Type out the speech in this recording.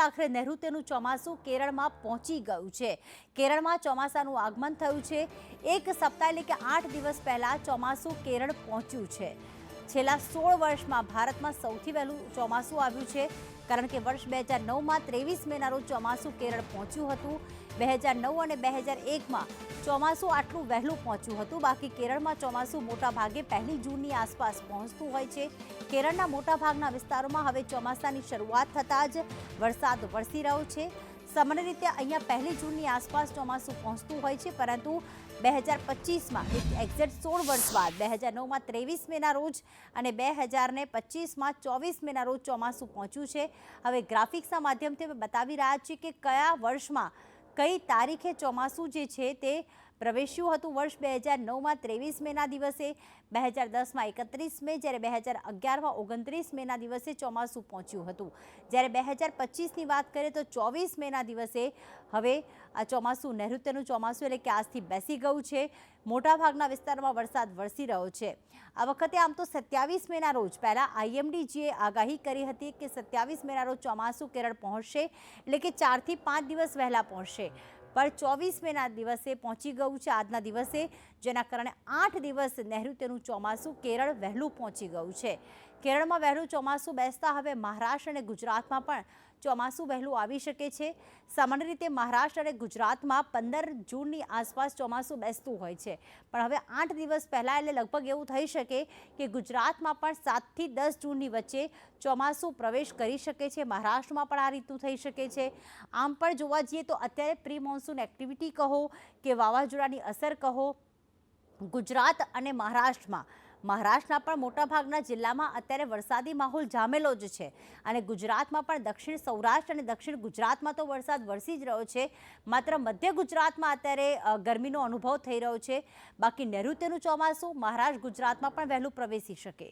આખરે નૈઋત્યનું ચોમાસું કેરળમાં પહોંચી ગયું છે। કેરળમાં ચોમાસાનું આગમન થયું છે। એક સપ્તાહ એટલે કે 8 દિવસ પહેલા ચોમાસું કેરળ પહોંચ્યું છે। છેલ્લા 16 વર્ષમાં ભારતમાં સૌથી વહેલું ચોમાસું આવ્યું છે, કારણ કે વર્ષ 2009માં 23 મેના રોજ ચોમાસું કેરળ પહોંચ્યું હતું। 2009 અને 2001માં ચોમાસું આટલું વહેલું પહોંચ્યું હતું। બાકી કેરળમાં ચોમાસું મોટાભાગે 1 જૂનની આસપાસ પહોંચતું હોય છે। કેરળના મોટાભાગના વિસ્તારોમાં હવે ચોમાસાની શરૂઆત થતાં જ વરસાદ વરસી રહ્યો છે। સામાન્ય રીતે અહીંયા 1 જૂનની આસપાસ ચોમાસું પહોંચતું હોય છે, પરંતુ 2025માં એક્ઝેક્ટ 16 વર્ષ બાદ 2009માં 23 મેના રોજ અને 2025માં 24 મેના રોજ ચોમાસું પહોંચ્યું છે। હવે ગ્રાફિક્સના માધ્યમથી અમે બતાવી રહ્યા છીએ કે કયા વર્ષમાં કઈ તારીખે ચોમાસું જે છે તે પ્રવેશ્યું હતું। વર્ષ 2009માં 23 મેના દિવસે, 2010માં 31 મે, જ્યારે 2011માં 29 મેના દિવસે ચોમાસું પહોંચ્યું હતું। જ્યારે 2025ની વાત કરીએ તો 24 મેના દિવસે હવે આ ચોમાસું નૈઋત્યનું ચોમાસું એટલે કે આજથી બેસી ગયું છે। મોટાભાગના વિસ્તારોમાં વરસાદ વરસી રહ્યો છે। આ વખતે આમ તો 27 મેના રોજ પહેલાં IMDજીએ આગાહી કરી હતી કે 27 મેના રોજ ચોમાસું કેરળ પહોંચશે, એટલે કે 4 થી 5 દિવસ વહેલા પહોંચશે, પણ 24 મેના દિવસે પહોંચી ગયું છે આજના દિવસે, જેના કારણે 8 દિવસ નૈઋત્યનું ચોમાસું કેરળ વહેલું પહોંચી ગયું છે। કેરળમાં વહેલું ચોમાસું બેસતા હવે મહારાષ્ટ્ર અને ગુજરાતમાં પણ ચોમાસું વહેલું આવી શકે છે। સામાન્ય રીતે મહારાષ્ટ્ર અને ગુજરાતમાં 15 જૂનની આસપાસ ચોમાસું બેસતું હોય છે, પણ હવે 8 દિવસ પહેલાં એટલે લગભગ એવું થઈ શકે કે ગુજરાતમાં પણ 7 થી 10 જૂનની વચ્ચે ચોમાસું પ્રવેશ કરી શકે છે। મહારાષ્ટ્રમાં પણ આ રીતનું થઈ શકે છે। આમ પણ જોવા જઈએ તો અત્યારે પ્રી મોન્સૂન એક્ટિવિટી કહો કે વાવાઝોડાની અસર કહો, ગુજરાત અને મહારાષ્ટ્રના પણ મોટાભાગના જિલ્લામાં અત્યારે વરસાદી માહોલ જામેલો જ છે, અને ગુજરાતમાં પણ દક્ષિણ સૌરાષ્ટ્ર અને દક્ષિણ ગુજરાતમાં તો વરસાદ વરસી જ રહ્યો છે। માત્ર મધ્ય ગુજરાતમાં અત્યારે ગરમીનો અનુભવ થઈ રહ્યો છે। બાકી નૈઋત્યનું ચોમાસું મહારાષ્ટ્ર ગુજરાતમાં પણ વહેલું પ્રવેશી શકે।